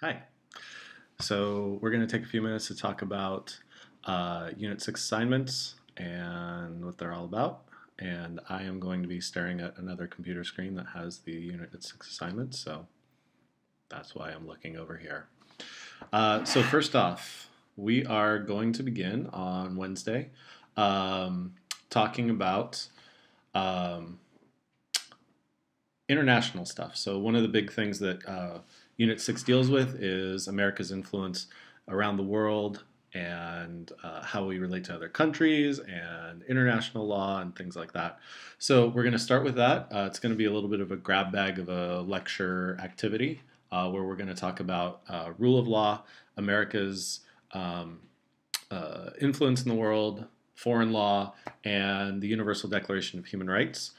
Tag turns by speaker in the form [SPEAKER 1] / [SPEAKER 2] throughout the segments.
[SPEAKER 1] Hi. So we're going to take a few minutes to talk about Unit 6 assignments and what they're all about. And I am going to be staring at another computer screen that has the Unit 6 assignments, so that's why I'm looking over here. So first off, we are going to begin on Wednesday um, talking about um, international stuff. So one of the big things that Unit 6 deals with is America's influence around the world and how we relate to other countries and international law and things like that. So we're going to start with that. It's going to be a little bit of a grab bag of a lecture activity where we're going to talk about rule of law, America's um, influence in the world, foreign law, and the Universal Declaration of Human Rights.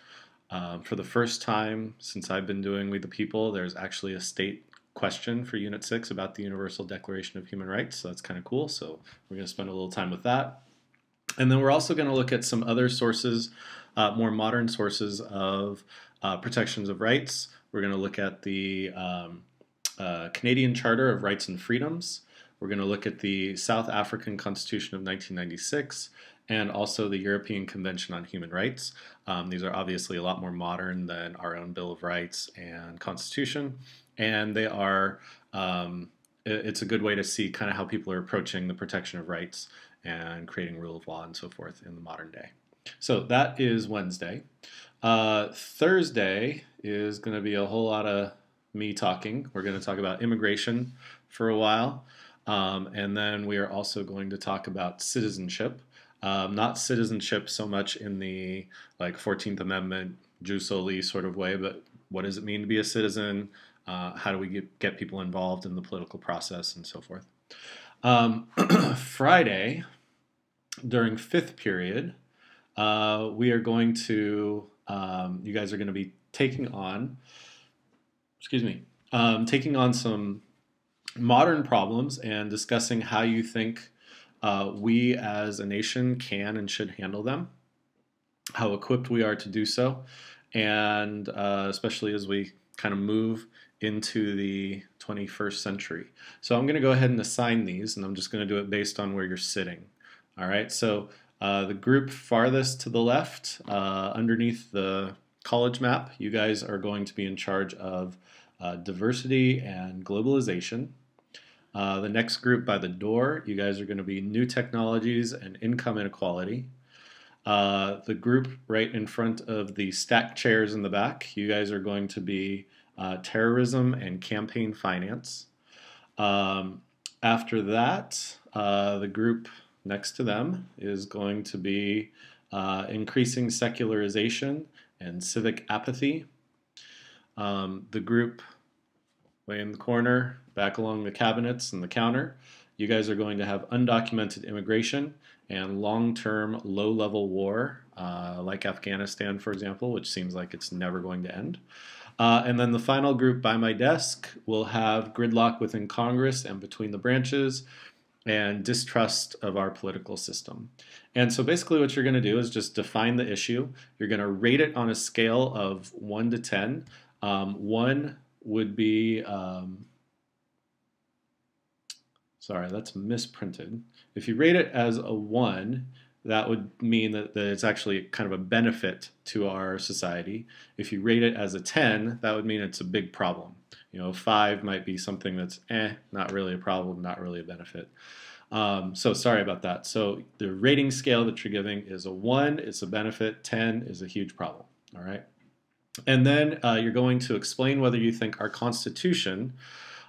[SPEAKER 1] For the first time since I've been doing We the People, there's actually a state question for Unit 6 about the Universal Declaration of Human Rights, so that's kind of cool. So we're going to spend a little time with that. And then we're also going to look at some other sources, more modern sources of protections of rights. We're going to look at the Canadian Charter of Rights and Freedoms. We're going to look at the South African Constitution of 1996 and also the European Convention on Human Rights. These are obviously a lot more modern than our own Bill of Rights and Constitution, and they are. It's a good way to see kind of how people are approaching the protection of rights and creating rule of law and so forth in the modern day. So that is Wednesday. Thursday is going to be a whole lot of me talking. We're going to talk about immigration for a while. And then we are also going to talk about citizenship. Not citizenship so much in the like 14th Amendment, jus soli sort of way, but what does it mean to be a citizen? How do we get people involved in the political process and so forth? Friday, during fifth period, we are going to, you guys are going to be taking on, taking on some modern problems and discussing how you think we as a nation can and should handle them, how equipped we are to do so, and especially as we kind of move into the 21st century. So I'm going to go ahead and assign these, and I'm just going to do it based on where you're sitting. All right, so the group farthest to the left, underneath the college map, you guys are going to be in charge of diversity and globalization. The next group by the door, you guys are going to be new technologies and income inequality. The group right in front of the stacked chairs in the back, you guys are going to be terrorism and campaign finance. After that, the group next to them is going to be increasing secularization and civic apathy. The group way in the corner, back along the cabinets and the counter, you guys are going to have undocumented immigration and long-term low-level war, like Afghanistan, for example, which seems like it's never going to end. And then the final group by my desk will have gridlock within Congress and between the branches and distrust of our political system. And so basically what you're going to do is just define the issue. You're going to rate it on a scale of 1 to 10. 1 would be, sorry, that's misprinted. If you rate it as a 1, that would mean that it's actually kind of a benefit to our society. If you rate it as a 10, that would mean it's a big problem. 5 might be something that's not really a problem, not really a benefit. So sorry about that. So the rating scale that you're giving is a 1, it's a benefit, 10 is a huge problem. All right. And then you're going to explain whether you think our Constitution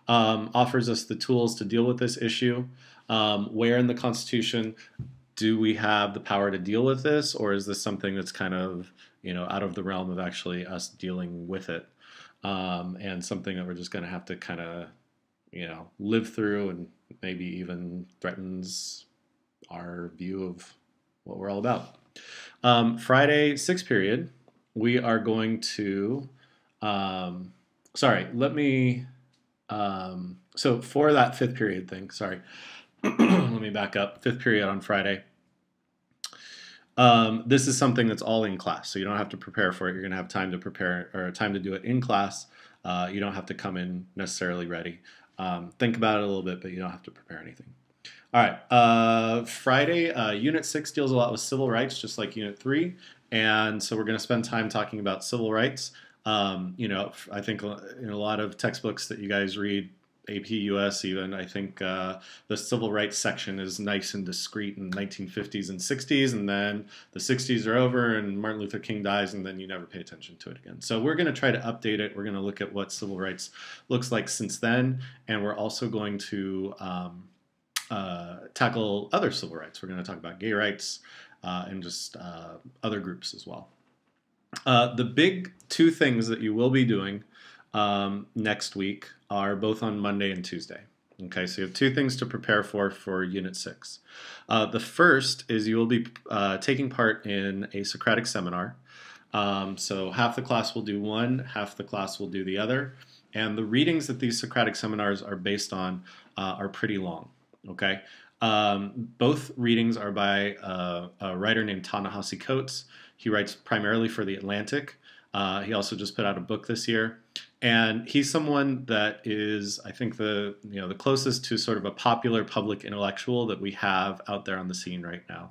[SPEAKER 1] offers us the tools to deal with this issue. Where in the Constitution do we have the power to deal with this, or is this something that's kind of out of the realm of actually us dealing with it, and something that we're just going to have to kind of live through, and maybe even threatens our view of what we're all about. Friday, sixth period, we are going to, sorry, let me, so for that fifth period thing, sorry, let me back up, fifth period on Friday. This is something that's all in class, so you don't have to prepare for it. You're going to have time to prepare, or time to do it in class. You don't have to come in necessarily ready. Think about it a little bit, but you don't have to prepare anything. All right. Friday, Unit 6 deals a lot with civil rights, just like Unit 3. And so we're going to spend time talking about civil rights. I think in a lot of textbooks that you guys read, AP US even, I think the civil rights section is nice and discreet in 1950s and 60s, and then the 60s are over and Martin Luther King dies, and then you never pay attention to it again. So we're going to try to update it. We're going to look at what civil rights looks like since then, and we're also going to tackle other civil rights. We're going to talk about gay rights and just other groups as well. The big two things that you will be doing next week are both on Monday and Tuesday. Okay, so you have two things to prepare for Unit 6. The first is you will be taking part in a Socratic seminar. So half the class will do one, half the class will do the other. And the readings that these Socratic seminars are based on are pretty long. Okay, both readings are by a writer named Ta-Nehisi Coates. He writes primarily for The Atlantic. He also just put out a book this year, and he's someone that is, I think, the closest to sort of a popular public intellectual that we have out there on the scene right now.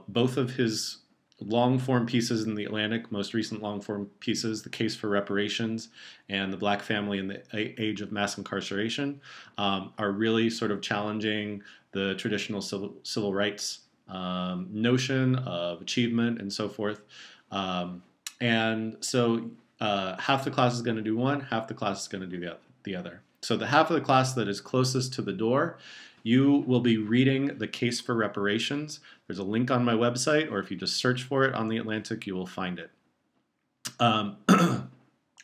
[SPEAKER 1] Both of his long-form pieces in The Atlantic, most recent long-form pieces, The Case for Reparations and The Black Family in the Age of Mass Incarceration, are really sort of challenging the traditional civil rights notion of achievement and so forth. And so half the class is going to do one, half the class is going to do the other. So the half of the class that is closest to the door, you will be reading The Case for Reparations. There's a link on my website, or if you just search for it on The Atlantic, you will find it.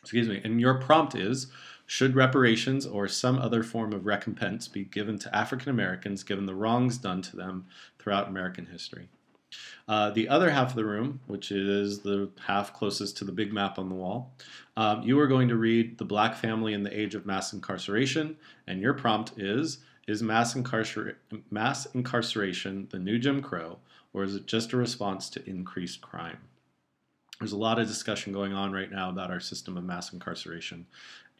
[SPEAKER 1] Excuse me. And your prompt is, should reparations or some other form of recompense be given to African Americans given the wrongs done to them throughout American history? The other half of the room, which is the half closest to the big map on the wall, you are going to read The Black Family in the Age of Mass Incarceration, and your prompt is mass incarceration the new Jim Crow, or is it just a response to increased crime? There's a lot of discussion going on right now about our system of mass incarceration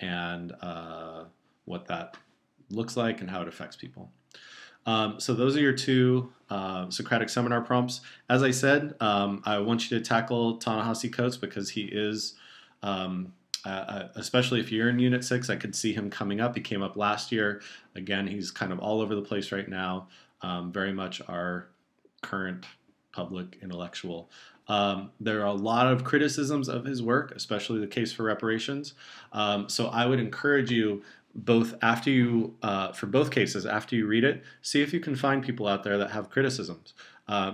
[SPEAKER 1] and what that looks like and how it affects people. So those are your two Socratic seminar prompts. As I said, I want you to tackle Ta-Nehisi Coates because he is, especially if you're in Unit 6, I could see him coming up. He came up last year. Again, he's kind of all over the place right now, very much our current public intellectual. There are a lot of criticisms of his work, especially The Case for Reparations. So I would encourage you, both after you, for both cases, after you read it, see if you can find people out there that have criticisms.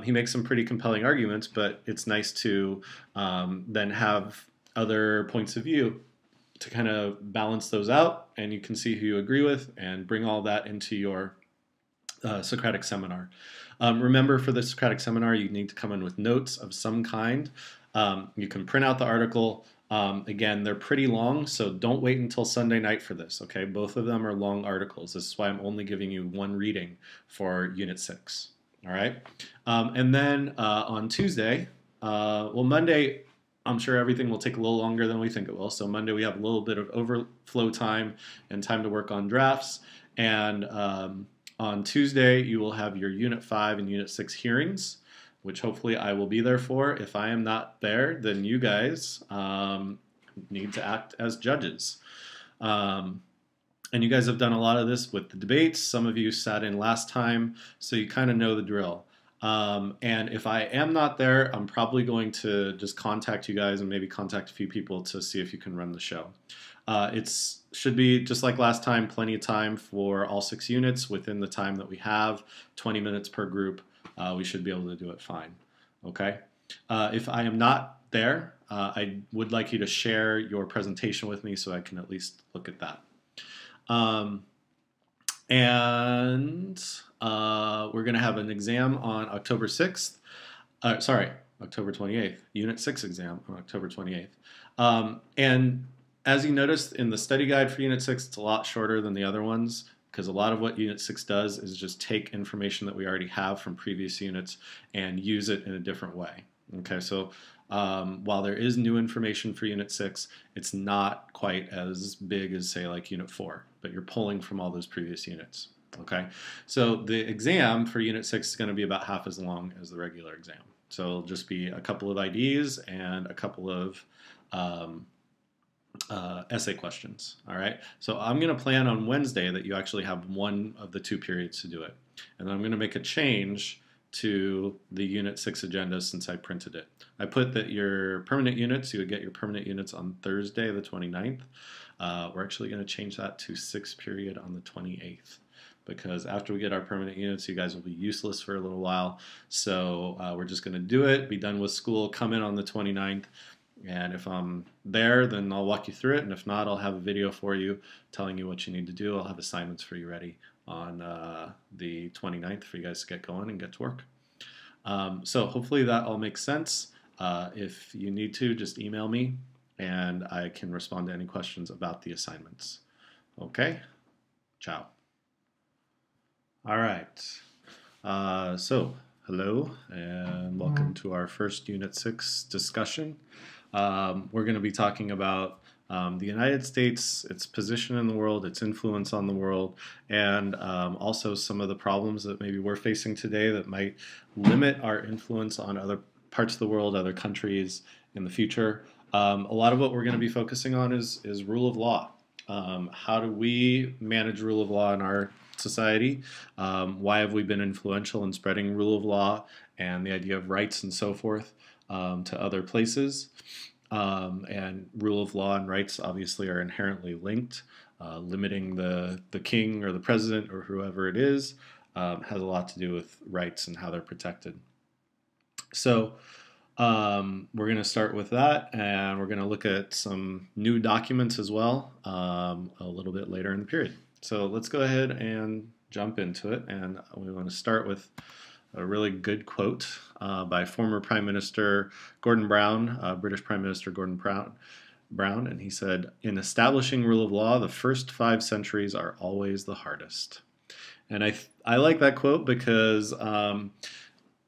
[SPEAKER 1] He makes some pretty compelling arguments, but it's nice to then have other points of view to kind of balance those out, and you can see who you agree with and bring all that into your Socratic seminar. Remember, for the Socratic seminar, you need to come in with notes of some kind. You can print out the article. Again, they're pretty long, so don't wait until Sunday night for this, okay? Both of them are long articles. This is why I'm only giving you one reading for Unit 6, all right? And then on Tuesday, Monday, I'm sure everything will take a little longer than we think it will. So Monday we have a little bit of overflow time and time to work on drafts. And on Tuesday, you will have your Unit 5 and Unit 6 hearings, which hopefully I will be there for. If I am not there, then you guys need to act as judges. And you guys have done a lot of this with the debates. Some of you sat in last time, so you kind of know the drill. And if I am not there, I'm probably going to just contact you guys and maybe contact a few people to see if you can run the show. It should be, just like last time, plenty of time for all 6 units within the time that we have, 20 minutes per group. We should be able to do it fine, okay? If I am not there, I would like you to share your presentation with me so I can at least look at that. We're going to have an exam on October 6th. October 28th. Unit 6 exam on October 28th. And as you noticed in the study guide for Unit 6, it's a lot shorter than the other ones, because a lot of what Unit 6 does is just take information that we already have from previous units and use it in a different way. Okay, so While there is new information for Unit 6, it's not quite as big as, say, like Unit 4, but you're pulling from all those previous units. Okay, so the exam for Unit 6 is going to be about half as long as the regular exam. So it'll just be a couple of IDs and a couple of um, essay questions. All right. So I'm going to plan on Wednesday that you actually have one of the 2 periods to do it. And then I'm going to make a change to the Unit 6 agenda since I printed it. I put that your permanent units, you would get your permanent units on Thursday the 29th. We're actually going to change that to 6th period on the 28th. Because after we get our permanent units, you guys will be useless for a little while. So we're just going to do it, be done with school, come in on the 29th. And if I'm there, then I'll walk you through it. And if not, I'll have a video for you telling you what you need to do. I'll have assignments for you ready on the 29th for you guys to get going and get to work. So hopefully that all makes sense. If you need to, just email me and I can respond to any questions about the assignments. Okay? Ciao. All right. So hello and welcome to our first Unit 6 discussion. We're going to be talking about the United States, its position in the world, its influence on the world, and also some of the problems that maybe we're facing today that might limit our influence on other parts of the world, other countries in the future. A lot of what we're going to be focusing on is rule of law. How do we manage rule of law in our society? Why have we been influential in spreading rule of law and the idea of rights and so forth to other places? And rule of law and rights obviously are inherently linked. Limiting the king or the president or whoever it is has a lot to do with rights and how they're protected. So we're going to start with that, and we're going to look at some new documents as well a little bit later in the period. So let's go ahead and jump into it, and we want to start with a really good quote by former Prime Minister Gordon Brown, British Prime Minister Gordon Brown, and he said, "In establishing rule of law, the first 5 centuries are always the hardest." And I like that quote because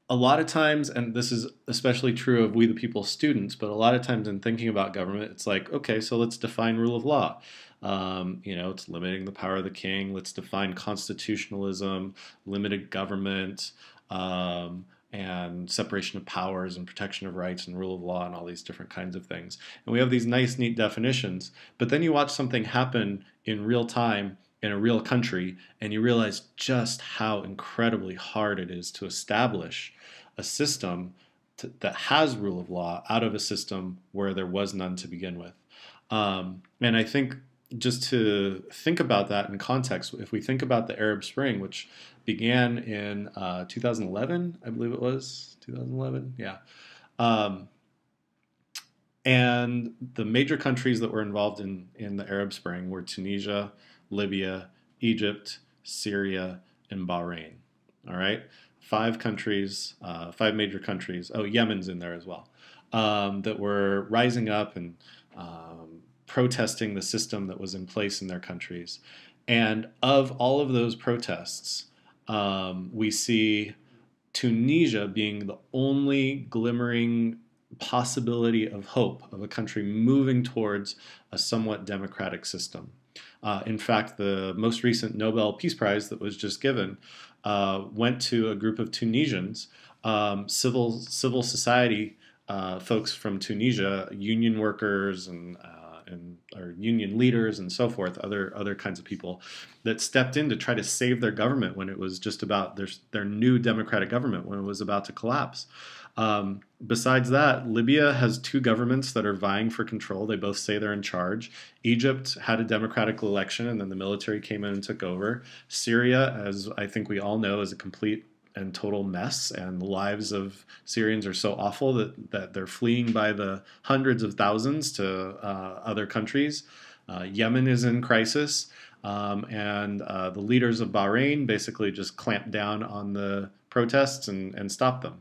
[SPEAKER 1] a lot of times, and this is especially true of We the People students, but a lot of times in thinking about government, it's like, okay, so let's define rule of law. It's limiting the power of the king. Let's define constitutionalism, limited government, and separation of powers and protection of rights and rule of law and all these different kinds of things. And we have these nice, neat definitions. But then you watch something happen in real time in a real country, and you realize just how incredibly hard it is to establish a system that has rule of law out of a system where there was none to begin with. And I think just to think about that in context, if we think about the Arab Spring, which began in 2011, I believe it was, 2011, yeah. And the major countries that were involved in the Arab Spring were Tunisia, Libya, Egypt, Syria, and Bahrain. All right, 5 countries, 5 major countries. Oh, Yemen's in there as well, that were rising up and protesting the system that was in place in their countries. And of all of those protests, we see Tunisia being the only glimmering possibility of hope of a country moving towards a somewhat democratic system. In fact, the most recent Nobel Peace Prize that was just given went to a group of Tunisians, civil society folks from Tunisia, union workers and or union leaders and so forth, other kinds of people that stepped in to try to save their government when it was just about their new democratic government when it was about to collapse. Besides that, Libya has 2 governments that are vying for control. They both say they're in charge. Egypt had a democratic election, and then the military came in and took over. Syria, as I think we all know, is a complete and total mess, and the lives of Syrians are so awful that they're fleeing by the hundreds of thousands to other countries. Yemen is in crisis, and the leaders of Bahrain basically just clamped down on the protests and stopped them.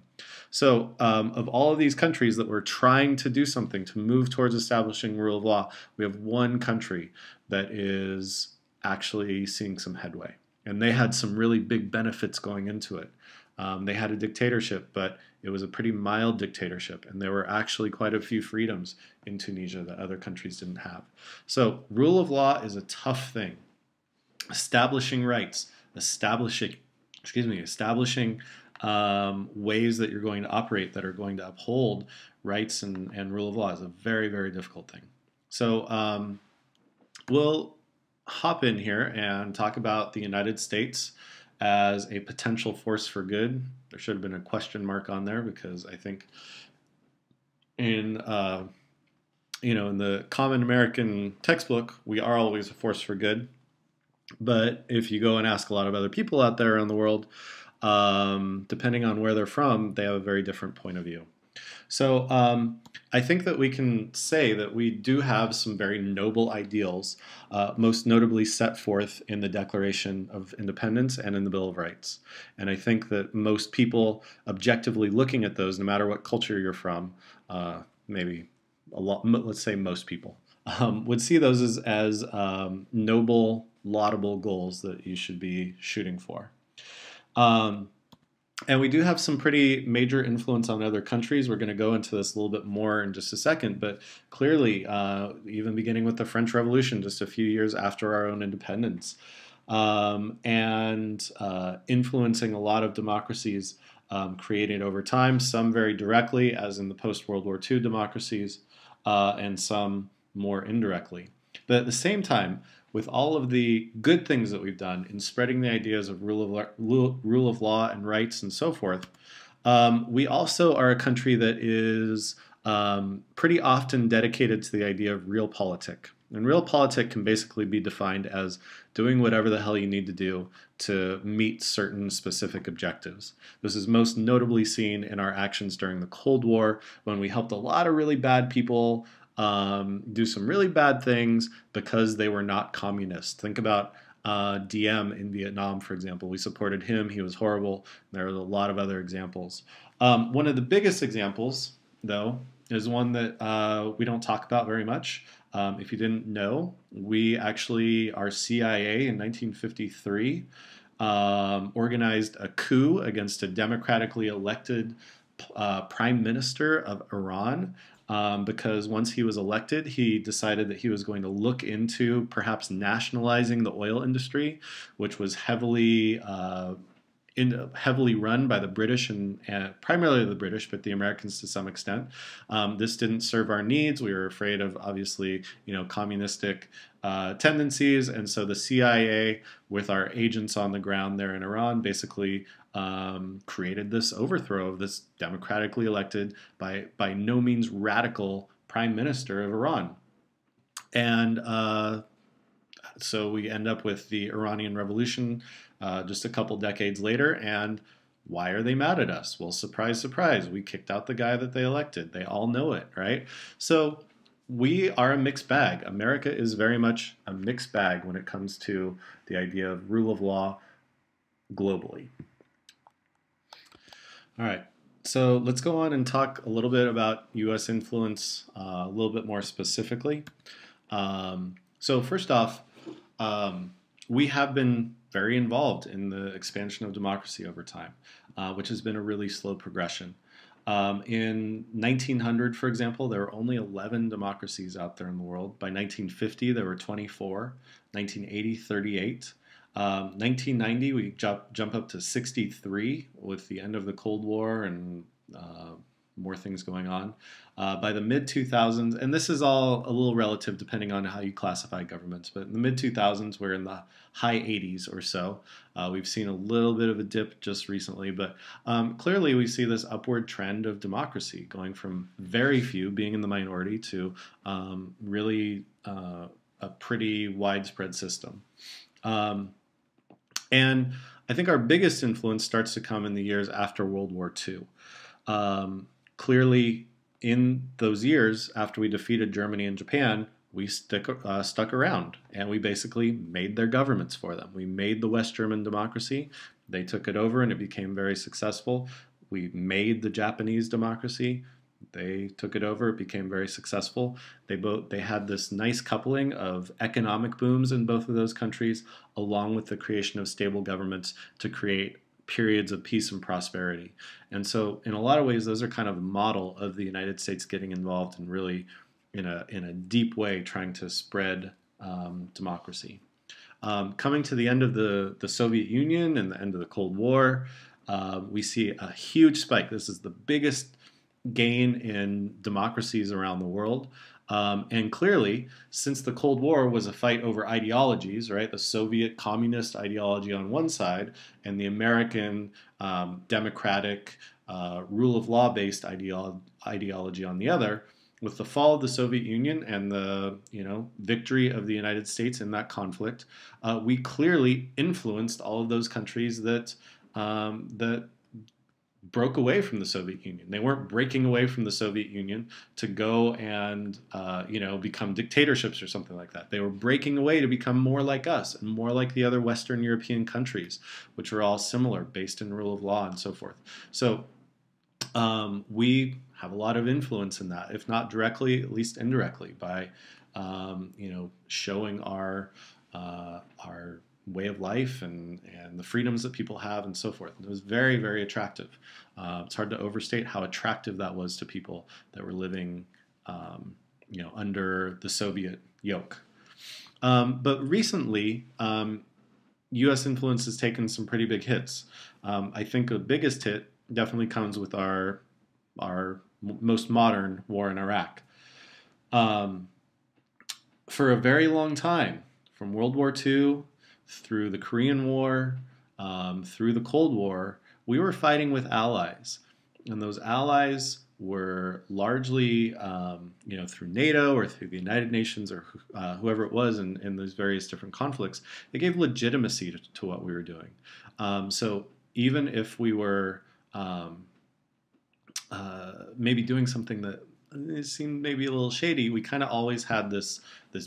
[SPEAKER 1] So of all of these countries that were trying to do something to move towards establishing rule of law, we have one country that is actually seeing some headway. And they had some really big benefits going into it. They had a dictatorship, but it was a pretty mild dictatorship, and there were actually quite a few freedoms in Tunisia that other countries didn't have. So rule of law is a tough thing. Establishing rights, establishing ways that you're going to operate that are going to uphold rights and rule of law is a very, very difficult thing. So we'll hop in here and talk about the United States as a potential force for good. There should have been a question mark on there because I think in in the common American textbook, we are always a force for good. But if you go and ask a lot of other people out there in the world, depending on where they're from, they have a very different point of view. So I think that we can say that we do have some very noble ideals, most notably set forth in the Declaration of Independence and in the Bill of Rights. And I think that most people objectively looking at those, no matter what culture you're from, maybe a lot, let's say most people, would see those as noble, laudable goals that you should be shooting for. And we do have some pretty major influence on other countries. We're going to go into this a little bit more in just a second, but clearly, even beginning with the French Revolution, just a few years after our own independence, and influencing a lot of democracies created over time, some very directly, as in the post-World War II democracies, and some more indirectly. But at the same time, with all of the good things that we've done in spreading the ideas of rule of law and rights and so forth, we also are a country that is pretty often dedicated to the idea of realpolitik. And realpolitik can basically be defined as doing whatever the hell you need to do to meet certain specific objectives. This is most notably seen in our actions during the Cold War, when we helped a lot of really bad people do some really bad things because they were not communist. Think about Diem in Vietnam, for example. We supported him. He was horrible. There are a lot of other examples. One of the biggest examples, though, is one that we don't talk about very much. If you didn't know, our CIA in 1953 organized a coup against a democratically elected prime minister of Iran. Because once he was elected, he decided that he was going to look into perhaps nationalizing the oil industry, which was heavily run by the British and primarily the British, but the Americans to some extent. This didn't serve our needs. We were afraid of, obviously, communistic tendencies, and so the CIA, with our agents on the ground there in Iran, basically created this overthrow of this democratically elected, by no means radical prime minister of Iran. And so we end up with the Iranian Revolution just a couple decades later, and why are they mad at us? Well, surprise, surprise, we kicked out the guy that they elected. They all know it, right? So we are a mixed bag. America is very much a mixed bag when it comes to the idea of rule of law globally. All right, so let's go on and talk a little bit about U.S. influence a little bit more specifically. So first off, we have been very involved in the expansion of democracy over time, which has been a really slow progression. In 1900, for example, there were only 11 democracies out there in the world. By 1950, there were 24. 1980, 38. 1990, we jump up to 63 with the end of the Cold War and more things going on. By the mid-2000s, and this is all a little relative depending on how you classify governments, but in the mid-2000s, we're in the high 80s or so. We've seen a little bit of a dip just recently, but clearly we see this upward trend of democracy going from very few being in the minority to really a pretty widespread system. And I think our biggest influence starts to come in the years after World War II. Clearly, in those years, after we defeated Germany and Japan, we stuck around, and we basically made their governments for them. We made the West German democracy. They took it over, and it became very successful. We made the Japanese democracy. They took it over. It became very successful. They had this nice coupling of economic booms in both of those countries, along with the creation of stable governments to create periods of peace and prosperity. And so, in a lot of ways, those are kind of a model of the United States getting involved and really, in a deep way, trying to spread democracy. Coming to the end of the Soviet Union and the end of the Cold War, we see a huge spike. This is the biggest gain in democracies around the world. And clearly, since the Cold War was a fight over ideologies, right? The Soviet communist ideology on one side and the American democratic rule of law based ideology on the other. With the fall of the Soviet Union and the victory of the United States in that conflict, we clearly influenced all of those countries that broke away from the Soviet Union. They weren't breaking away from the Soviet Union to go and become dictatorships or something like that. They were breaking away to become more like us and more like the other Western European countries, which are all similar, based in rule of law and so forth. So we have a lot of influence in that, if not directly, at least indirectly, by showing our way of life and the freedoms that people have and so forth. And it was very, very attractive. It's hard to overstate how attractive that was to people that were living under the Soviet yoke. But recently, U.S. influence has taken some pretty big hits. I think the biggest hit definitely comes with our most modern war in Iraq. For a very long time, from World War II through the Korean War, through the Cold War, we were fighting with allies. And those allies were largely, through NATO or through the United Nations or whoever it was in those various different conflicts. They gave legitimacy to what we were doing. So even if we were maybe doing something that it seemed maybe a little shady, we kind of always had this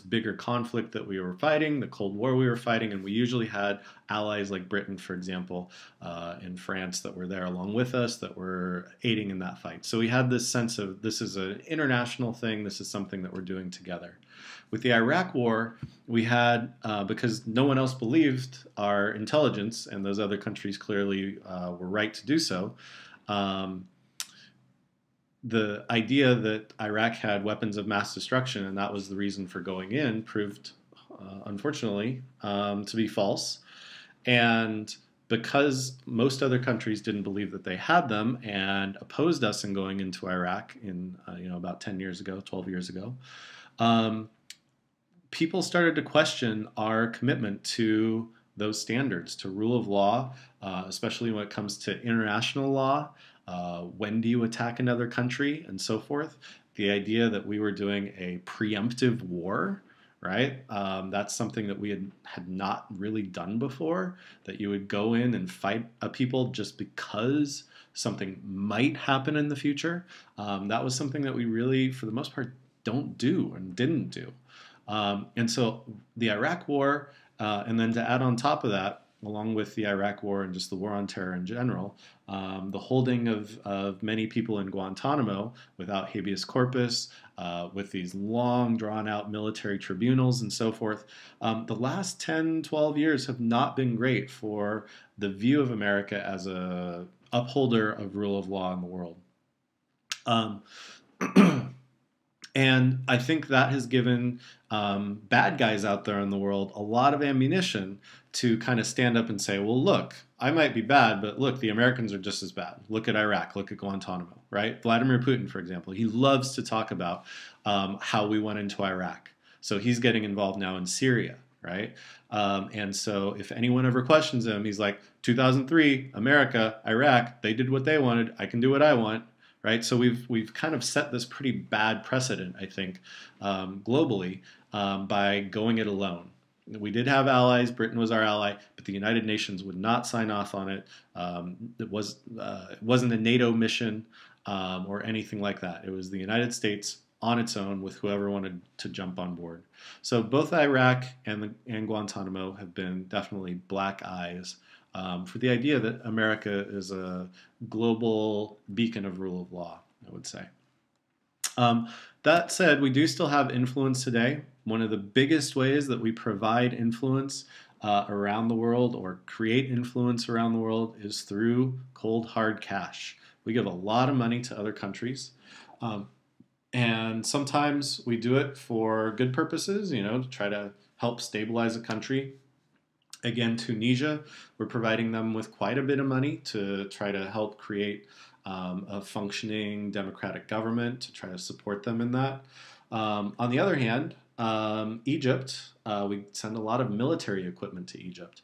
[SPEAKER 1] bigger conflict that we were fighting, the Cold War we were fighting, and we usually had allies like Britain, for example, and France that were there along with us, that were aiding in that fight. So we had this sense of this is an international thing, this is something that we're doing together. With the Iraq War, we had, because no one else believed our intelligence, and those other countries clearly were right to do so, the idea that Iraq had weapons of mass destruction and that was the reason for going in proved, unfortunately, to be false. And because most other countries didn't believe that they had them and opposed us in going into Iraq in about 10 years ago, 12 years ago, people started to question our commitment to those standards, to rule of law, especially when it comes to international law. When do you attack another country and so forth? The idea that we were doing a preemptive war, right? That's something that we had not really done before, that you would go in and fight a people just because something might happen in the future. That was something that we really, for the most part, don't do and didn't do. And so the Iraq War, and then to add on top of that, along with the Iraq War and just the war on terror in general, the holding of many people in Guantanamo without habeas corpus, with these long drawn-out military tribunals and so forth. The last 10, 12 years have not been great for the view of America as a upholder of rule of law in the world. And I think that has given bad guys out there in the world a lot of ammunition to kind of stand up and say, well, look, I might be bad, but look, the Americans are just as bad. Look at Iraq, look at Guantanamo, right? Vladimir Putin, for example, he loves to talk about how we went into Iraq. So he's getting involved now in Syria, right? And so if anyone ever questions him, he's like, 2003, America, Iraq, they did what they wanted. I can do what I want. Right, so we've kind of set this pretty bad precedent, I think, globally, by going it alone. We did have allies. Britain was our ally, but the United Nations would not sign off on it. It wasn't a NATO mission or anything like that. It was the United States on its own with whoever wanted to jump on board. So both Iraq and Guantanamo have been definitely black eyes for the idea that America is a global beacon of rule of law, I would say. That said, we do still have influence today. One of the biggest ways that we provide influence around the world or create influence around the world is through cold, hard cash. We give a lot of money to other countries. Um, and sometimes we do it for good purposes, to try to help stabilize a country. Again, Tunisia, we're providing them with quite a bit of money to try to help create a functioning democratic government, to try to support them in that. On the other hand, Egypt, we send a lot of military equipment to Egypt.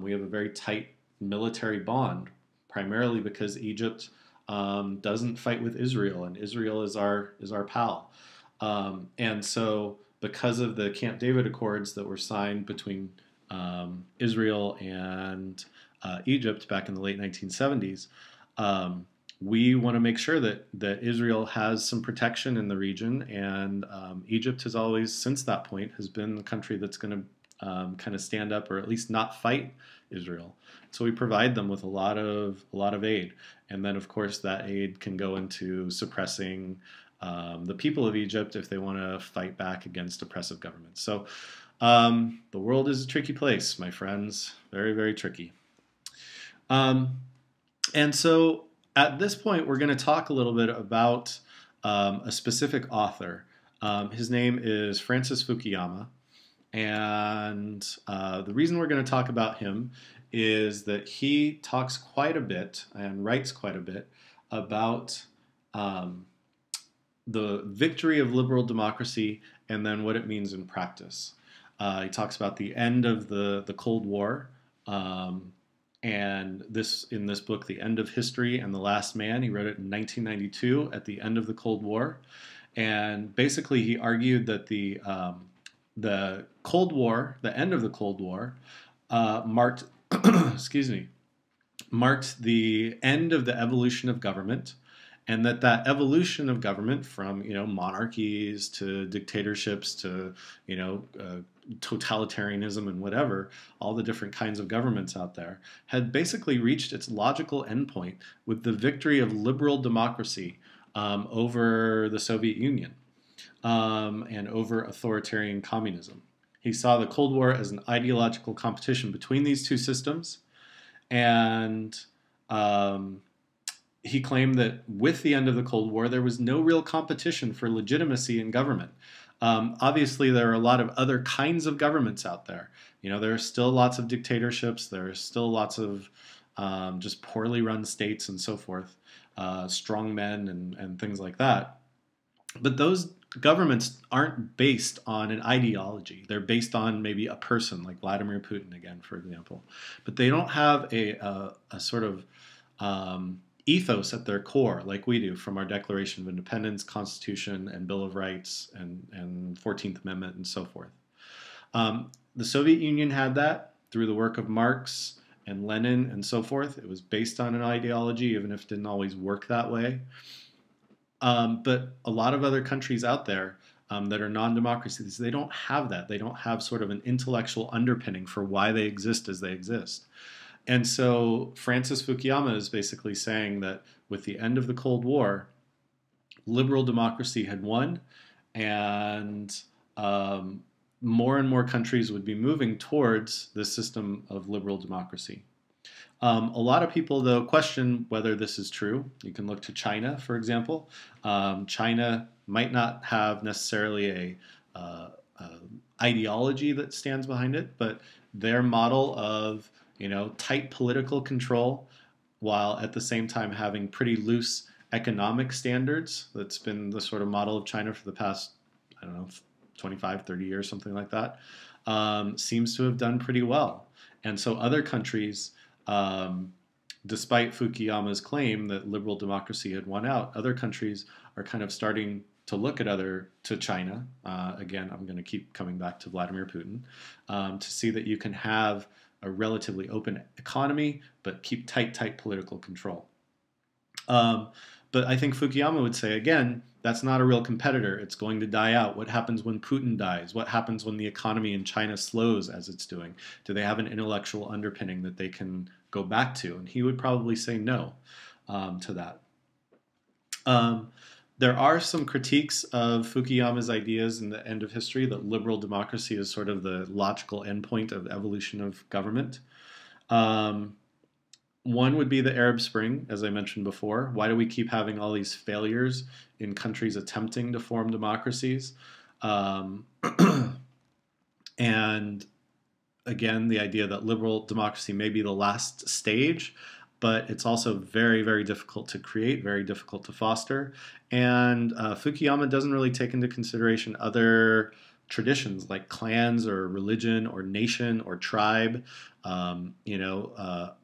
[SPEAKER 1] We have a very tight military bond, primarily because Egypt doesn't fight with Israel, and Israel is our pal. And so, because of the Camp David Accords that were signed between Israel and Egypt back in the late 1970s, we want to make sure that Israel has some protection in the region, and Egypt has always, since that point, has been the country that's going to kind of stand up or at least not fight Israel. So we provide them with a lot of aid, and then of course that aid can go into suppressing the people of Egypt if they want to fight back against oppressive governments. So the world is a tricky place, my friends, very, very tricky. And so at this point, we're going to talk a little bit about a specific author. His name is Francis Fukuyama. And the reason we're going to talk about him is that he talks quite a bit and writes quite a bit about the victory of liberal democracy and then what it means in practice. He talks about the end of the Cold War, and in this book, The End of History and the Last Man. He wrote it in 1992 at the end of the Cold War, and basically he argued that the Cold War, the end of the Cold War, marked marked the end of the evolution of government, and that evolution of government from monarchies to dictatorships to totalitarianism and whatever, all the different kinds of governments out there, had basically reached its logical endpoint with the victory of liberal democracy over the Soviet Union and over authoritarian communism. He saw the Cold War as an ideological competition between these two systems, and he claimed that with the end of the Cold War, there was no real competition for legitimacy in government. Obviously, there are a lot of other kinds of governments out there. There are still lots of dictatorships. There are still lots of just poorly run states and so forth, strong men and things like that. But those governments aren't based on an ideology. They're based on maybe a person, like Vladimir Putin, again, for example. But they don't have a sort of ethos at their core, like we do from our Declaration of Independence, Constitution, and Bill of Rights, and 14th Amendment, and so forth. The Soviet Union had that through the work of Marx and Lenin and so forth. It was based on an ideology, even if it didn't always work that way. But a lot of other countries out there that are non-democracies, they don't have that. They don't have sort of an intellectual underpinning for why they exist as they exist. And so Francis Fukuyama is basically saying that with the end of the Cold War, liberal democracy had won, and more and more countries would be moving towards this system of liberal democracy. A lot of people, though, question whether this is true. You can look to China, for example. China might not have necessarily a ideology that stands behind it, but their model of tight political control, while at the same time having pretty loose economic standards. That's been the sort of model of China for the past, 25, 30 years, something like that, seems to have done pretty well. And so other countries, despite Fukuyama's claim that liberal democracy had won out, other countries are kind of starting to look to China. Again, I'm going to keep coming back to Vladimir Putin, to see that you can have a relatively open economy, but keep tight political control. But I think Fukuyama would say, again, that's not a real competitor. It's going to die out. What happens when Putin dies? What happens when the economy in China slows as it's doing? Do they have an intellectual underpinning that they can go back to? And he would probably say no to that. There are some critiques of Fukuyama's ideas in the end of history that liberal democracy is sort of the logical endpoint of evolution of government. Um, One would be the Arab Spring, as I mentioned before. Why do we keep having all these failures in countries attempting to form democracies? Um, and again, the idea that liberal democracy may be the last stage, but it's also very, very difficult to create, very difficult to foster. And Fukuyama doesn't really take into consideration other traditions like clans or religion or nation or tribe.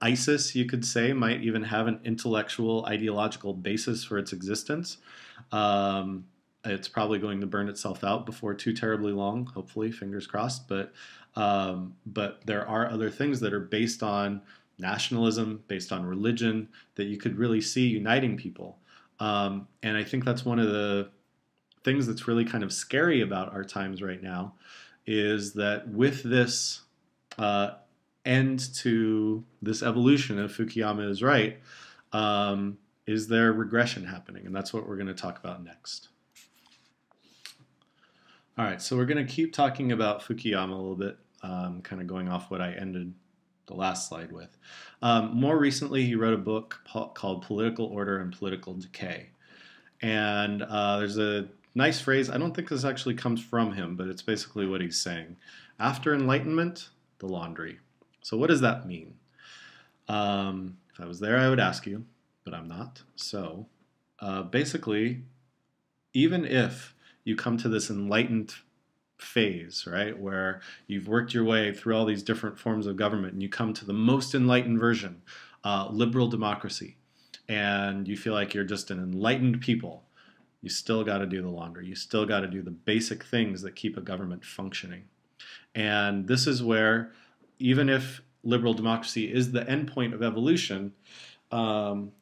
[SPEAKER 1] ISIS, you could say, might even have an intellectual, ideological basis for its existence. Um, it's probably going to burn itself out before too terribly long, hopefully, fingers crossed. But there are other things that are based on nationalism, based on religion, that you could really see uniting people. And I think that's one of the things that's really kind of scary about our times right now is that with this uh, end to this evolution, if Fukuyama is right, is there regression happening? And that's what we're going to talk about next. All right, so we're going to keep talking about Fukuyama a little bit, kind of going off what I ended the last slide with. More recently, he wrote a book called Political Order and Political Decay. And there's a nice phrase, I don't think this actually comes from him, but it's basically what he's saying. After enlightenment, the laundry. So what does that mean? If I was there, I would ask you, but I'm not. So basically, even if you come to this enlightened phase, right, where you've worked your way through all these different forms of government and you come to the most enlightened version, liberal democracy, and you feel like you're just an enlightened people, you still got to do the laundry. You still got to do the basic things that keep a government functioning. And this is where, even if liberal democracy is the endpoint of evolution,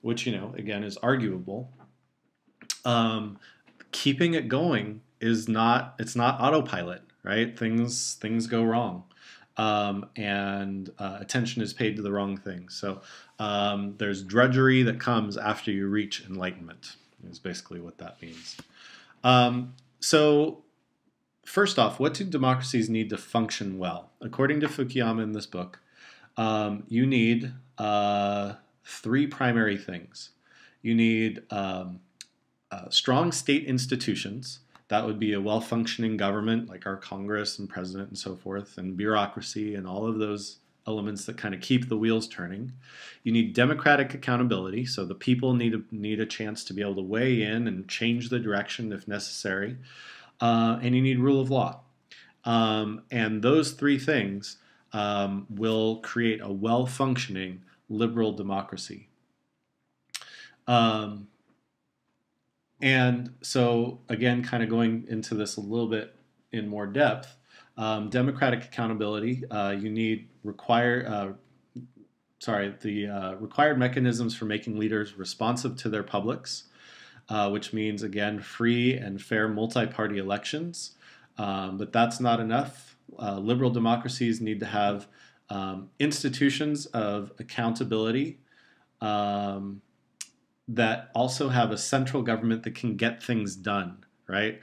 [SPEAKER 1] which, again, is arguable, keeping it going is not, it's not autopilot, right? Things go wrong. And attention is paid to the wrong things. So there's drudgery that comes after you reach enlightenment, is basically what that means. So first off, what do democracies need to function well? According to Fukuyama in this book, you need three primary things. You need strong state institutions. That would be a well-functioning government like our Congress and president and so forth, and bureaucracy and all of those elements that kind of keep the wheels turning. You need democratic accountability, so the people need a chance to be able to weigh in and change the direction if necessary. And you need rule of law. And those three things will create a well-functioning liberal democracy. And so, again, kind of going into this a little bit in more depth, democratic accountability, you need required mechanisms for making leaders responsive to their publics, which means, again, free and fair multi-party elections. But that's not enough. Liberal democracies need to have institutions of accountability that also have a central government that can get things done, right?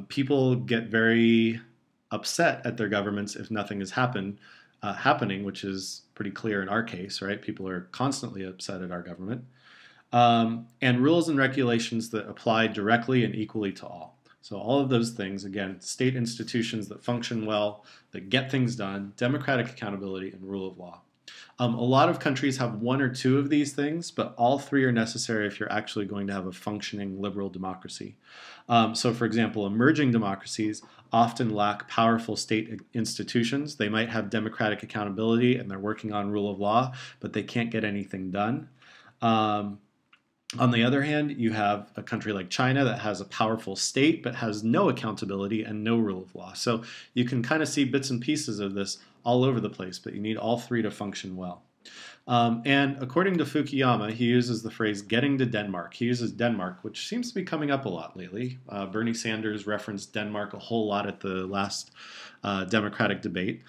[SPEAKER 1] People get very upset at their governments if nothing is happening, which is pretty clear in our case, right? People are constantly upset at our government. And rules and regulations that apply directly and equally to all. So all of those things, again, state institutions that function well, that get things done, democratic accountability, and rule of law. A lot of countries have one or two of these things, but all three are necessary if you're actually going to have a functioning liberal democracy. So, for example, emerging democracies often lack powerful state institutions. They might have democratic accountability and they're working on rule of law, but they can't get anything done. On the other hand, you have a country like China that has a powerful state but has no accountability and no rule of law. So you can kind of see bits and pieces of this all over the place, but you need all three to function well. And according to Fukuyama, he uses the phrase getting to Denmark. He uses Denmark, which seems to be coming up a lot lately. Bernie Sanders referenced Denmark a whole lot at the last Democratic debate.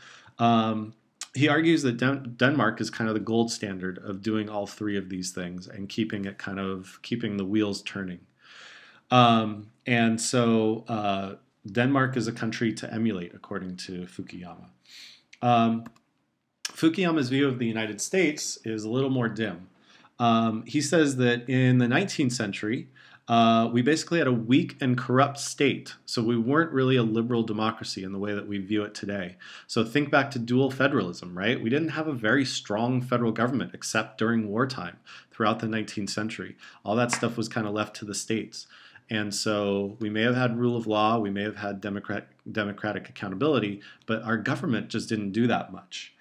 [SPEAKER 1] He argues that Denmark is kind of the gold standard of doing all three of these things and keeping the wheels turning. And so Denmark is a country to emulate, according to Fukuyama. Um, Fukuyama's view of the United States is a little more dim. He says that in the 19th century, we basically had a weak and corrupt state. So we weren't really a liberal democracy in the way that we view it today. So think back to dual federalism, right? We didn't have a very strong federal government except during wartime throughout the 19th century. All that stuff was kind of left to the states. And so we may have had rule of law, we may have had democratic accountability, but our government just didn't do that much.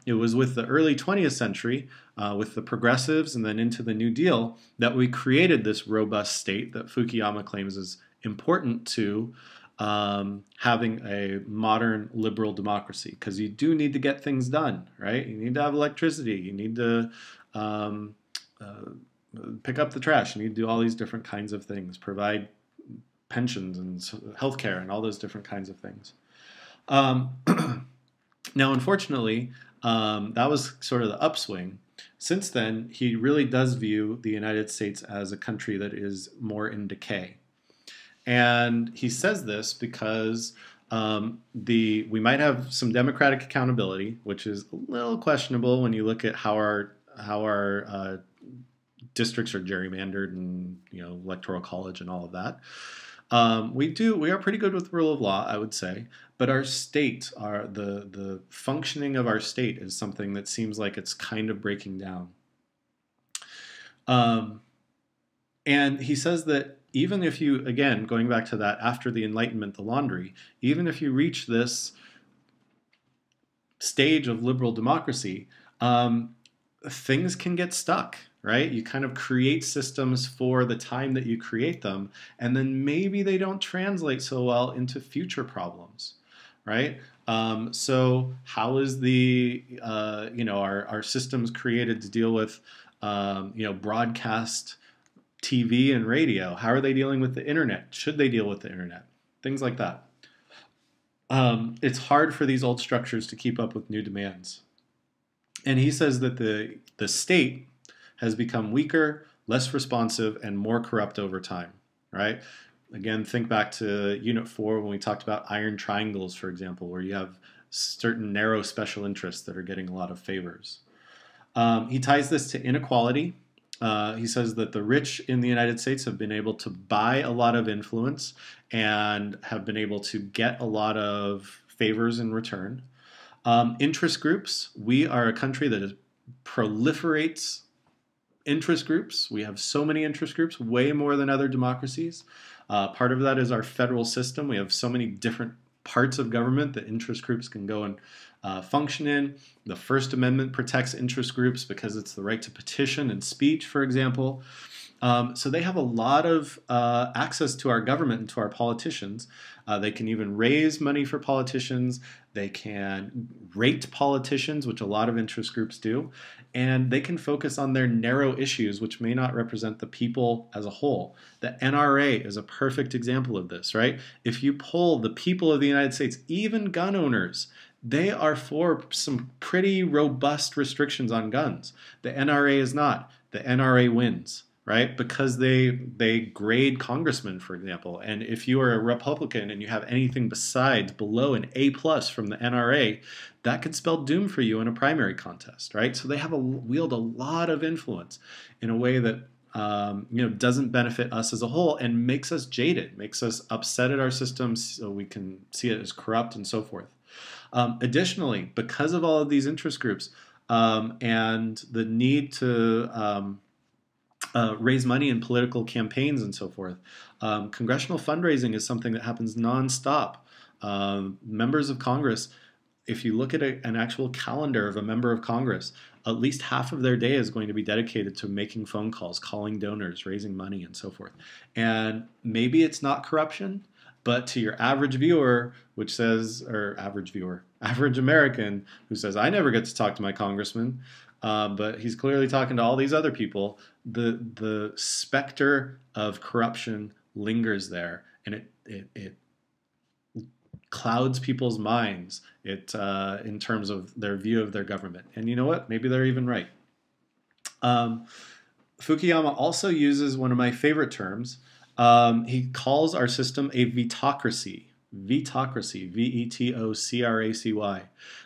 [SPEAKER 1] It was with the early 20th century, with the progressives and then into the New Deal, that we created this robust state that Fukuyama claims is important to having a modern liberal democracy, because you do need to get things done, right? You need to have electricity, you need to pick up the trash, you need to do all these different kinds of things, provide pensions and healthcare and all those different kinds of things. Now, unfortunately, that was sort of the upswing. Since then, he really does view the United States as a country that is more in decay. And he says this because we might have some democratic accountability, which is a little questionable when you look at how our districts are gerrymandered and electoral college and all of that. We are pretty good with rule of law, I would say, but our state, the functioning of our state is something that seems like it's kind of breaking down. And he says that even if you, again, going back to that after the Enlightenment, the laundry, even if you reach this stage of liberal democracy, things can get stuck. Right? You kind of create systems for the time that you create them, and then maybe they don't translate so well into future problems, right? So how is our systems created to deal with broadcast TV and radio? How are they dealing with the internet? Should they deal with the internet? Things like that. It's hard for these old structures to keep up with new demands. And he says that the state has become weaker, less responsive, and more corrupt over time, right? Again, think back to Unit 4 when we talked about iron triangles, for example, where you have certain narrow special interests that are getting a lot of favors. He ties this to inequality. He says that the rich in the United States have been able to buy a lot of influence and have been able to get a lot of favors in return. Interest groups. We are a country that proliferates interest groups. We have so many interest groups, way more than other democracies. Part of that is our federal system. We have so many different parts of government that interest groups can go and function in. The First Amendment protects interest groups because it's the right to petition and speech, for example. So they have a lot of access to our government and to our politicians. They can even raise money for politicians. They can rate politicians, which a lot of interest groups do. And they can focus on their narrow issues, which may not represent the people as a whole. The NRA is a perfect example of this, right? If you poll the people of the United States, even gun owners, they are for some pretty robust restrictions on guns. The NRA is not. The NRA wins, right? Because they grade congressmen, for example. And if you are a Republican and you have anything besides below an A+ from the NRA, that could spell doom for you in a primary contest, right? So they have wield a lot of influence in a way that doesn't benefit us as a whole and makes us jaded, makes us upset at our systems, so we can see it as corrupt and so forth. Additionally, because of all of these interest groups and the need to raise money in political campaigns and so forth, congressional fundraising is something that happens nonstop. Members of Congress, if you look at an actual calendar of a member of Congress, at least half of their day is going to be dedicated to making phone calls, calling donors, raising money, and so forth. And maybe it's not corruption, but to your average viewer, average American who says, I never get to talk to my congressman, but he's clearly talking to all these other people, the specter of corruption lingers there, and it clouds people's minds in terms of their view of their government. And you know what? Maybe they're even right. Fukuyama also uses one of my favorite terms, He calls our system a vetocracy. Vetocracy, Vetocracy.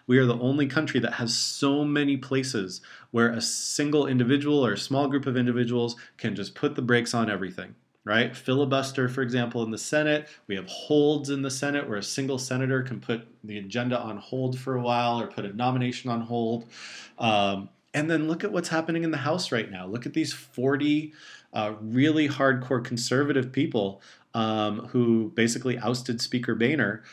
[SPEAKER 1] We are the only country that has so many places where a single individual or a small group of individuals can just put the brakes on everything, right? Filibuster, for example, in the Senate. We have holds in the Senate where a single senator can put the agenda on hold for a while or put a nomination on hold. And then look at what's happening in the House right now. Look at these 40 really hardcore conservative people who basically ousted Speaker Boehner.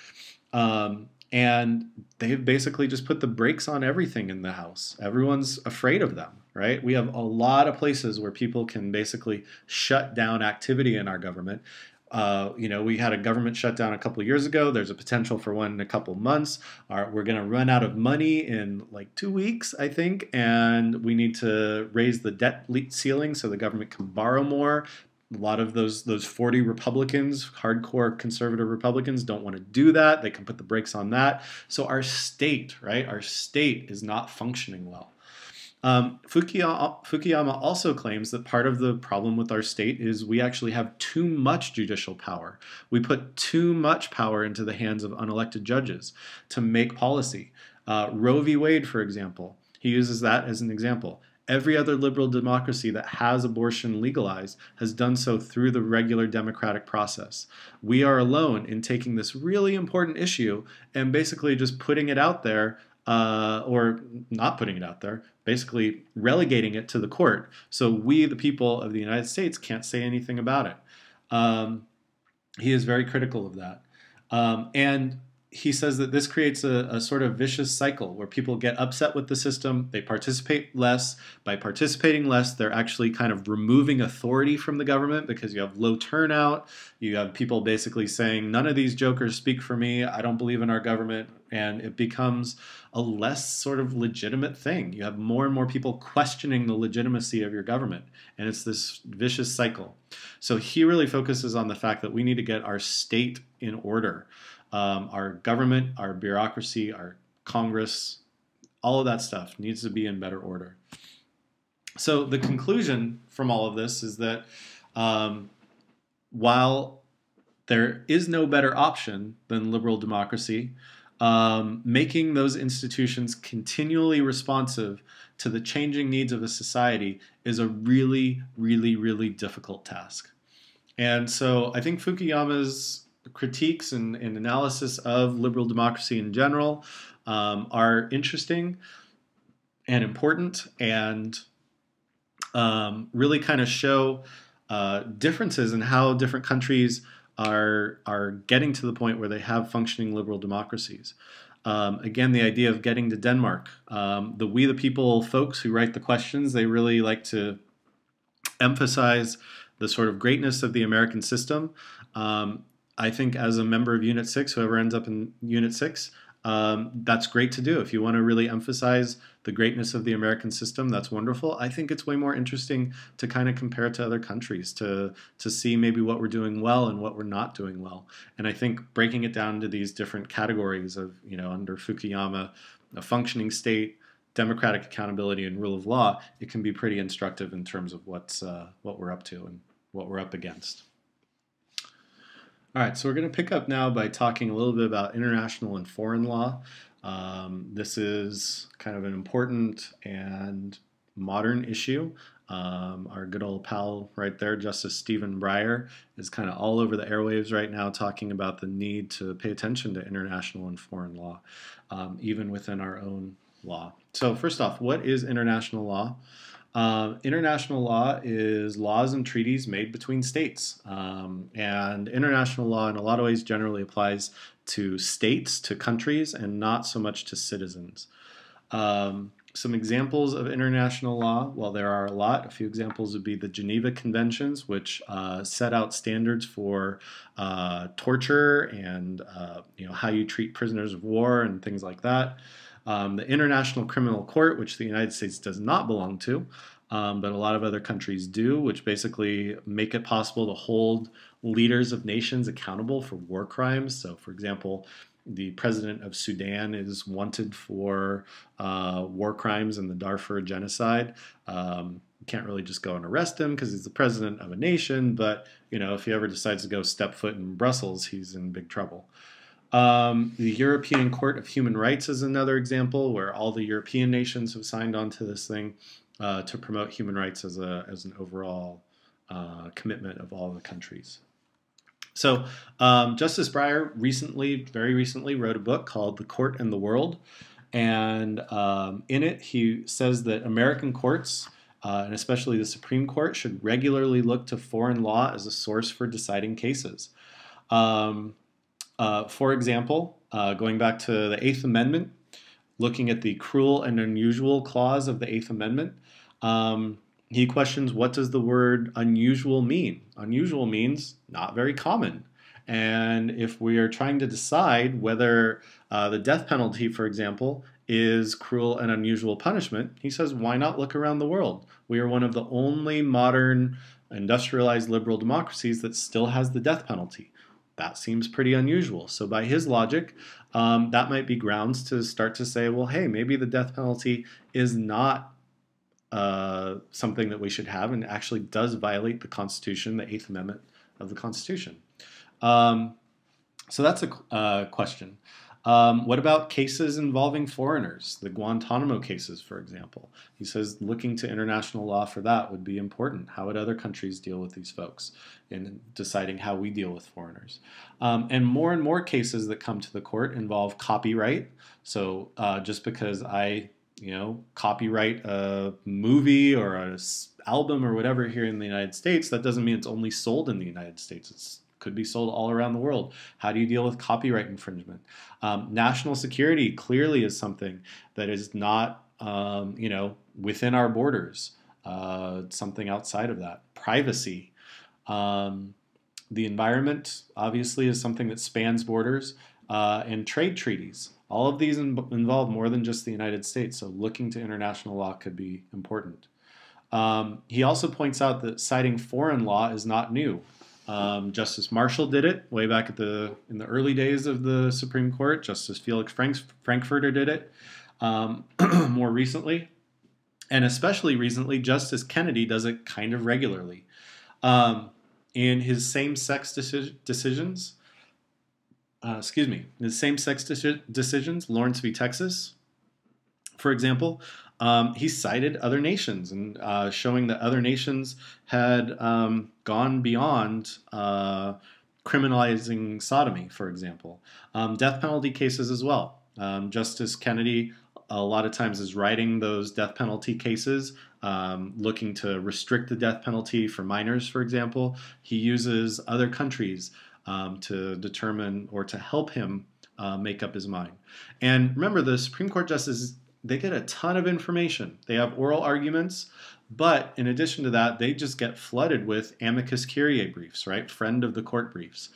[SPEAKER 1] And they've basically just put the brakes on everything in the House. Everyone's afraid of them, right? We have a lot of places where people can basically shut down activity in our government. We had a government shutdown a couple of years ago. There's a potential for one in a couple of months. We're going to run out of money in like 2 weeks, I think, and we need to raise the debt ceiling so the government can borrow more. A lot of those 40 Republicans, hardcore conservative Republicans, don't want to do that. They can put the brakes on that. So our state, right? Our state is not functioning well. Fukuyama also claims that part of the problem with our state is we actually have too much judicial power. We put too much power into the hands of unelected judges to make policy. Roe v. Wade, for example, he uses that as an example. Every other liberal democracy that has abortion legalized has done so through the regular democratic process. We are alone in taking this really important issue and basically just putting it out there, or not putting it out there, basically relegating it to the court. So we, the people of the United States, can't say anything about it. He is very critical of that. And he says that this creates a sort of vicious cycle where people get upset with the system, they participate less. By participating less, they're actually kind of removing authority from the government because you have low turnout. You have people basically saying, none of these jokers speak for me, I don't believe in our government, and it becomes a less sort of legitimate thing. You have more and more people questioning the legitimacy of your government, and it's this vicious cycle. So he really focuses on the fact that we need to get our state in order. Our government, our bureaucracy, our Congress, all of that stuff needs to be in better order. So the conclusion from all of this is that while there is no better option than liberal democracy, making those institutions continually responsive to the changing needs of a society is a really, really, really difficult task. And so I think Fukuyama's critiques and analysis of liberal democracy in general are interesting and important, and really kind of show differences in how different countries are getting to the point where they have functioning liberal democracies. Again, the idea of getting to Denmark. The We the People folks who write the questions, they really like to emphasize the sort of greatness of the American system. I think as a member of Unit 6, whoever ends up in Unit 6, that's great to do. If you want to really emphasize the greatness of the American system, that's wonderful. I think it's way more interesting to kind of compare it to other countries, to see maybe what we're doing well and what we're not doing well. And I think breaking it down to these different categories of, under Fukuyama, a functioning state, democratic accountability, and rule of law, it can be pretty instructive in terms of what we're up to and what we're up against. All right, so we're going to pick up now by talking a little bit about international and foreign law. This is kind of an important and modern issue. Our good old pal right there, Justice Stephen Breyer, is kind of all over the airwaves right now talking about the need to pay attention to international and foreign law, even within our own law. So first off, what is international law? International law is laws and treaties made between states. And international law in a lot of ways generally applies to states, to countries, and not so much to citizens. Some examples of international law, well, there are a lot. A few examples would be the Geneva Conventions, which set out standards for torture and how you treat prisoners of war and things like that. The International Criminal Court, which the United States does not belong to, but a lot of other countries do, which basically make it possible to hold leaders of nations accountable for war crimes. So, for example, the president of Sudan is wanted for war crimes and the Darfur genocide. You can't really just go and arrest him because he's the president of a nation, but if he ever decides to go step foot in Brussels, he's in big trouble. The European Court of Human Rights is another example where all the European nations have signed on to this thing to promote human rights as an overall commitment of all the countries. So Justice Breyer very recently wrote a book called The Court and the World. And in it, he says that American courts, and especially the Supreme Court, should regularly look to foreign law as a source for deciding cases. For example, going back to the Eighth Amendment, looking at the cruel and unusual clause of the Eighth Amendment, he questions, what does the word unusual mean? Unusual means not very common. And if we are trying to decide whether the death penalty, for example, is cruel and unusual punishment, he says, why not look around the world? We are one of the only modern industrialized liberal democracies that still has the death penalty. That seems pretty unusual. So by his logic, that might be grounds to start to say, well, hey, maybe the death penalty is not something that we should have and actually does violate the Constitution, the Eighth Amendment of the Constitution. So that's a question. What about cases involving foreigners, the Guantanamo cases, for example? He says looking to international law for that would be important. How would other countries deal with these folks in deciding how we deal with foreigners? And more cases that come to the court involve copyright. So just because I copyright a movie or an album or whatever here in the United States, that doesn't mean it's only sold in the United States. It could be sold all around the world. How do you deal with copyright infringement? National security clearly is something that is not, within our borders. Something outside of that. Privacy. The environment obviously is something that spans borders, and trade treaties. All of these involve more than just the United States, so looking to international law could be important. He also points out that citing foreign law is not new. Justice Marshall did it way back in the early days of the Supreme Court. Justice Felix Frankfurter did it more recently. And especially recently, Justice Kennedy does it kind of regularly. In his same-sex decisions, Lawrence v. Texas, for example, he cited other nations and showing that other nations had gone beyond criminalizing sodomy, for example. Death penalty cases as well. Justice Kennedy a lot of times is writing those death penalty cases, looking to restrict the death penalty for minors, for example. He uses other countries to determine or to help him make up his mind. And remember, the Supreme Court justices, they get a ton of information. They have oral arguments, but in addition to that, they just get flooded with amicus curiae briefs, right? Friend of the court briefs.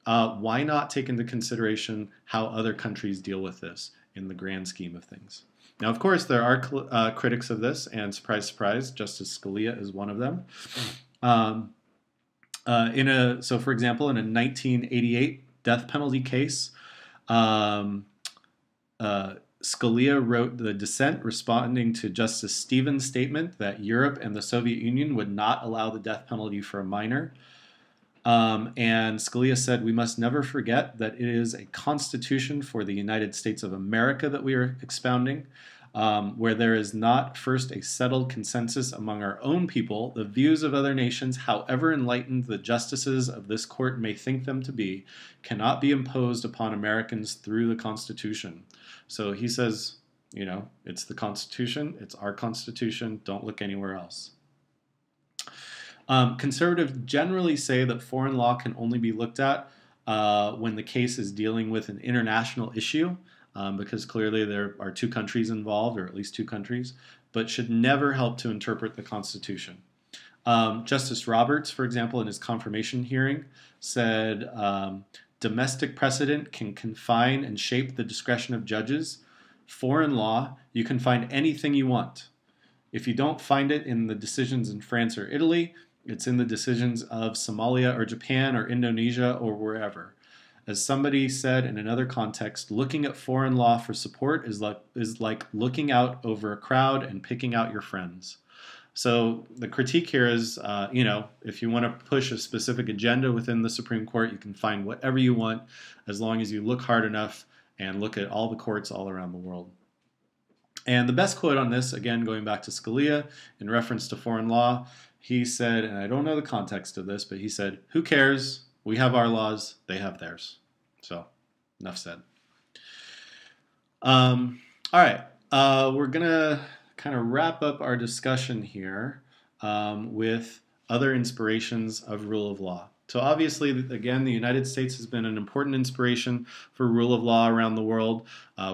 [SPEAKER 1] Why not take into consideration how other countries deal with this in the grand scheme of things? Now, of course, there are critics of this, and surprise, surprise, Justice Scalia is one of them. So for example, in a 1988 death penalty case, Scalia wrote the dissent responding to Justice Stevens' statement that Europe and the Soviet Union would not allow the death penalty for a minor. And Scalia said, we must never forget that it is a constitution for the United States of America that we are expounding, where there is not first a settled consensus among our own people, the views of other nations, however enlightened the justices of this court may think them to be, cannot be imposed upon Americans through the Constitution. So he says, it's the Constitution, it's our Constitution, don't look anywhere else. Conservatives generally say that foreign law can only be looked at when the case is dealing with an international issue, because clearly there are two countries involved, or at least two countries, but should never help to interpret the Constitution. Justice Roberts, for example, in his confirmation hearing, said domestic precedent can confine and shape the discretion of judges. Foreign law, you can find anything you want. If you don't find it in the decisions in France or Italy, it's in the decisions of Somalia or Japan or Indonesia or wherever. As somebody said in another context, looking at foreign law for support is like looking out over a crowd and picking out your friends. So the critique here is, if you want to push a specific agenda within the Supreme Court, you can find whatever you want as long as you look hard enough and look at all the courts all around the world. And the best quote on this, again, going back to Scalia in reference to foreign law, he said, and I don't know the context of this, but he said, "Who cares? We have our laws, they have theirs." So, enough said. All right, we're going to kind of wrap up our discussion here with other inspirations of rule of law. So obviously, again, the United States has been an important inspiration for rule of law around the world.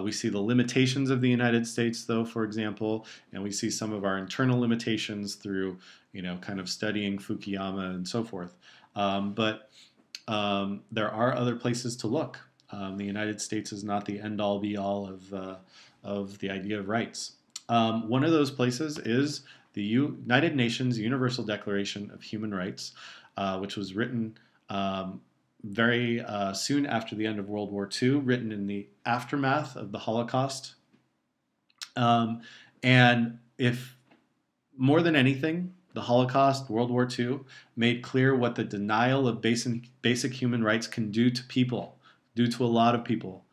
[SPEAKER 1] We see the limitations of the United States, though, for example, and we see some of our internal limitations through, kind of studying Fukuyama and so forth. But there are other places to look. The United States is not the end-all, be-all of the idea of rights. One of those places is the United Nations Universal Declaration of Human Rights, which was written very soon after the end of World War II, written in the aftermath of the Holocaust. And if more than anything, the Holocaust, World War II, made clear what the denial of basic human rights can do to people, do to a lot of people.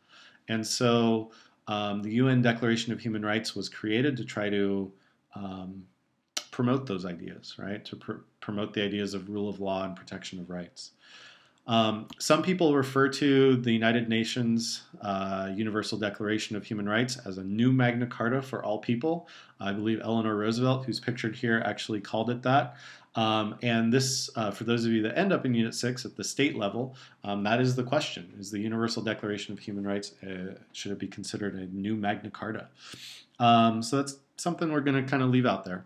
[SPEAKER 1] And so the UN Declaration of Human Rights was created to try to promote those ideas, right? To promote the ideas of rule of law and protection of rights. Some people refer to the United Nations Universal Declaration of Human Rights as a new Magna Carta for all people. I believe Eleanor Roosevelt, who's pictured here, actually called it that. And this, for those of you that end up in Unit 6 at the state level, that is the question. Is the Universal Declaration of Human Rights, should it be considered a new Magna Carta? So that's something we're going to kind of leave out there.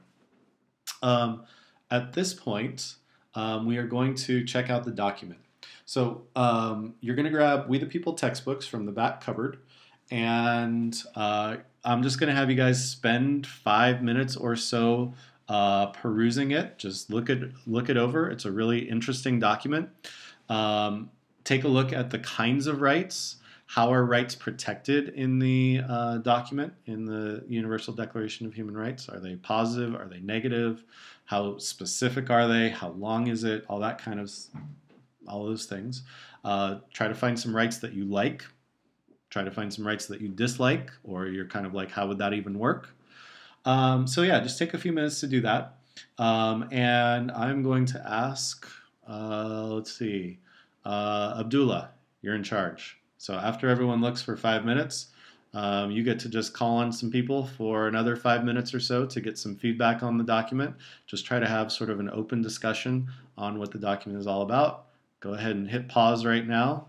[SPEAKER 1] At this point, we are going to check out the document. So you're going to grab We the People textbooks from the back cupboard, and I'm just going to have you guys spend 5 minutes or so perusing it. Just look it over. It's a really interesting document. Take a look at the kinds of rights. How are rights protected in the document, in the Universal Declaration of Human Rights? Are they positive? Are they negative? How specific are they? How long is it? All that kind of, all those things. Try to find some rights that you like. Try to find some rights that you dislike, or you're kind of like, how would that even work? So yeah, just take a few minutes to do that. And I'm going to ask, let's see, Abdullah, you're in charge. So after everyone looks for 5 minutes, you get to just call on some people for another 5 minutes or so to get some feedback on the document. Just try to have sort of an open discussion on what the document is all about. Go ahead and hit pause right now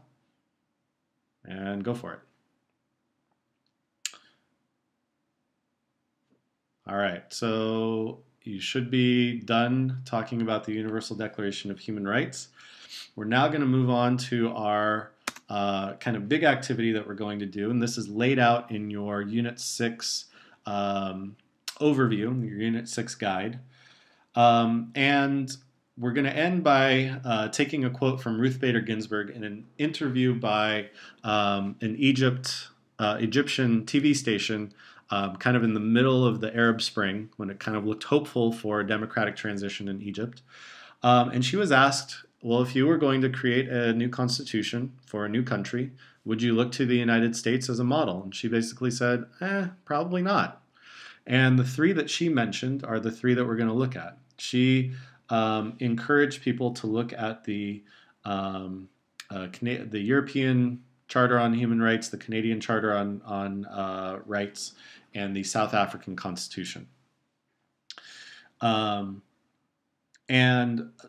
[SPEAKER 1] and go for it. All right, so you should be done talking about the Universal Declaration of Human Rights. We're now going to move on to our kind of big activity that we're going to do, and this is laid out in your Unit 6 overview, your Unit 6 guide. And we're going to end by taking a quote from Ruth Bader Ginsburg in an interview by an Egyptian TV station kind of in the middle of the Arab Spring, when it kind of looked hopeful for a democratic transition in Egypt. And she was asked, well, if you were going to create a new constitution for a new country, would you look to the United States as a model? And she basically said, probably not. And the three that she mentioned are the three that we're going to look at. She encouraged people to look at the European Charter on Human Rights, the Canadian Charter on Rights, and the South African Constitution. And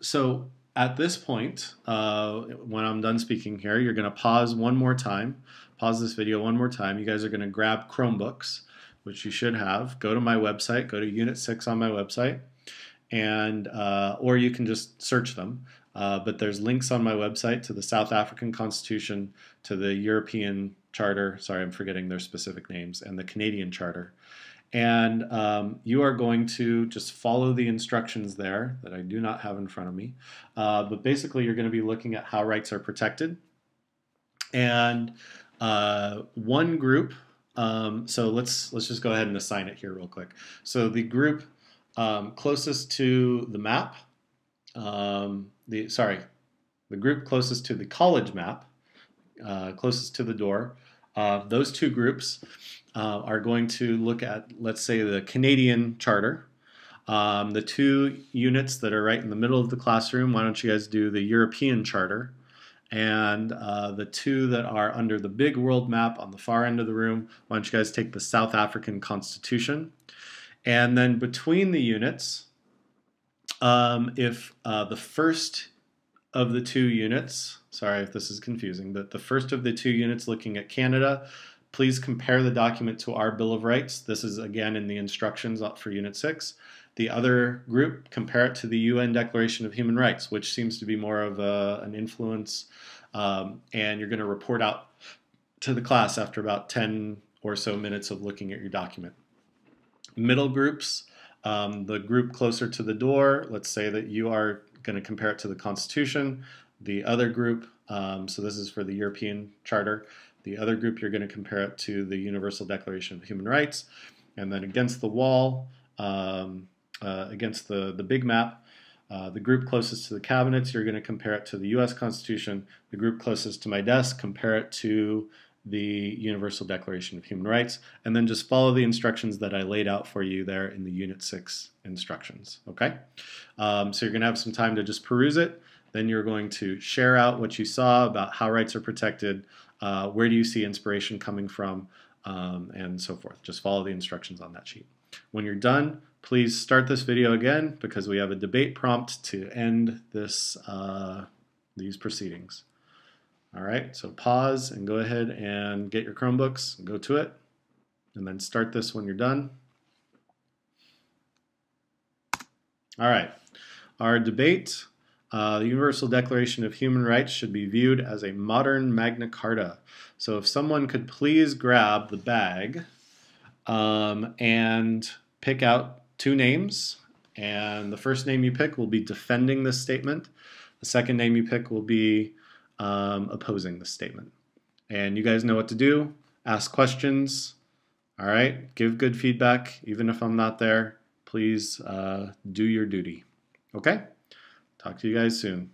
[SPEAKER 1] so at this point, when I'm done speaking here, you're going to pause one more time, pause this video one more time. You guys are going to grab Chromebooks, which you should have. Go to my website, go to Unit 6 on my website, and or you can just search them. But there's links on my website to the South African Constitution, to the European Charter, sorry, I'm forgetting their specific names, and the Canadian Charter. And you are going to just follow the instructions there that I do not have in front of me. But basically, you're going to be looking at how rights are protected. And one group, so let's just go ahead and assign it here real quick. So the group closest to the map, the group closest to the college map, closest to the door, those two groups are going to look at, let's say, the Canadian charter. The two units that are right in the middle of the classroom, why don't you guys do the European charter? And the two that are under the big world map on the far end of the room, why don't you guys take the South African Constitution? And then between the units, if the first of the two units, sorry if this is confusing, but the first of the two units looking at Canada, please compare the document to our Bill of Rights. This is again in the instructions for Unit 6. The other group, compare it to the UN Declaration of Human Rights, which seems to be more of an influence, and you're going to report out to the class after about 10 or so minutes of looking at your document. Middle groups, the group closer to the door, let's say that you are going to compare it to the Constitution. The other group, so this is for the European Charter, the other group you're going to compare it to the Universal Declaration of Human Rights. And then against the wall, against the big map, the group closest to the cabinets, you're going to compare it to the US Constitution. The group closest to my desk, compare it to the Universal Declaration of Human Rights, and then just follow the instructions that I laid out for you there in the Unit 6 instructions, okay? So you're going to have some time to just peruse it. Then you're going to share out what you saw about how rights are protected, where do you see inspiration coming from, and so forth. Just follow the instructions on that sheet. When you're done, please start this video again because we have a debate prompt to end this, these proceedings. All right, so pause and go ahead and get your Chromebooks and go to it, and then start this when you're done. All right, our debate, the Universal Declaration of Human Rights should be viewed as a modern Magna Carta. So if someone could please grab the bag and pick out two names, and the first name you pick will be defending this statement. The second name you pick will be opposing the statement. And you guys know what to do. Ask questions. All right, give good feedback. Even if I'm not there, please do your duty. Okay? Talk to you guys soon.